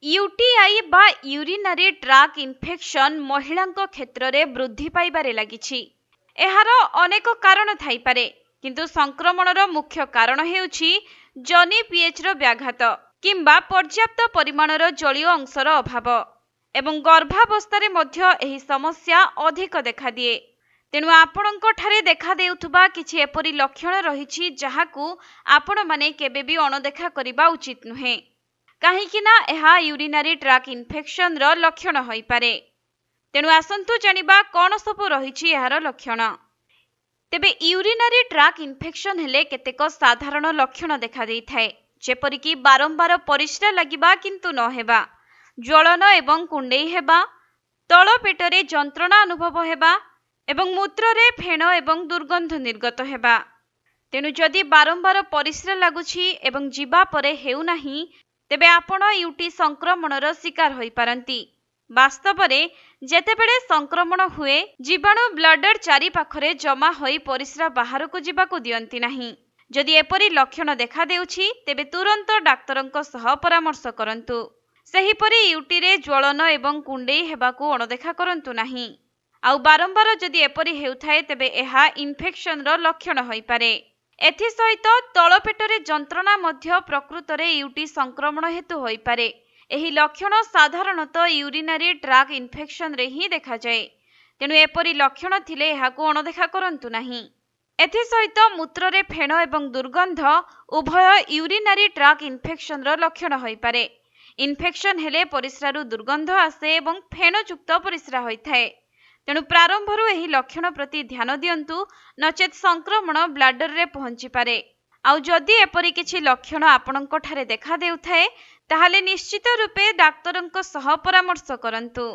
UTI बा यूरिनारी track infection महिलांक क्षेत्र में वृद्धि पाइबारे लागिछि। एहार अनेक कारण थाइपारे, किंतु संक्रमणर मुख्य कारण हेउछि जनि पीएच रो व्याघात किंबा पर्याप्त परिमाणर जलीय अंशर अभाव एवं गर्भावस्था मध्य एही समस्या अधिक देखा दिए। तेणु आपणक ठारे देखा देउथुबा किछि एपरि लक्षण रहिछि जाहाकू आपण माने केबे भी अणदेखा करिबा उचित नुहे, काहींकिना एहा यूरिनारी ट्रैक इन्फेक्शन रो लक्षण होई पारे। तेणु आसंतु जानिबा कोन सब रहिछि एहार लक्षण। तेबे यूरिनारी ट्रैक इन्फेक्शन हेले केतेक साधारण लक्षण देखा देइथाय, जेपरिकी बारंबार परिस्रा लागिबा किंतु न हेबा, ज्वलन एवं कुंडेई हेबा, तଳ पेटरे जंत्रणा अनुभव हेबा एवं मूत्ररे फेण एवं दुर्गंध निर्गत हेबा। तेणु जदि बारंबार परिस्रा लागुछि एवं जीवा परे हेउ नाही, तेबे आपण यूटी संक्रमणर शिकार होई पारंती। वास्तव में जेतेबेले संक्रमण हुए जीवाणु ब्लडर चारि पाखरे जमा होई परिस्रा बाहर को जीवाकू दियंती नाही। जदि एपरि लक्षण देखा देउछि तेबे तुरंत डाक्तरंक सह परामर्श करंतु। सेहिपरि यूटी रे ज्वलन एवं कुंडेई हेबाकू अणदेखा करंतु नाही। आउ बारंबार जदि एपरि हेउथाय तेबे एहा इन्फेक्शन रो लक्षण होई पारे। एथि सहित तଳ पेटरे जंत्रणा मध्य प्रकृतरे यूटी संक्रमण हेतु होई पारे। एही लक्षण साधारणतः यूरिनारी ट्रैक इन्फेक्शन रे ही देखा जाए। तेणु एपरि लक्षण थिले एहाकू अणदेखा करंतु नाही। एथि सहित मूत्ररे फेण एवं दुर्गंध उभय यूरिनारी ट्रैक इन्फेक्शन रो लक्षण होई पारे। इन्फेक्शन हेले परिस्रारु दुर्गंध आसे एवं फेणयुक्त परिस्रा होइथाय। तेणु प्रारंभरू एही लक्षण प्रति ध्यान दियंतु, नचेत संक्रमण ब्लाडर रे पहुंची पारे। आउ जदि एपरि किछि लक्षण आपणक ठारे देखा देउथाय ताहाले निश्चित रूपे डाक्तरंक सह परामर्श करंतु।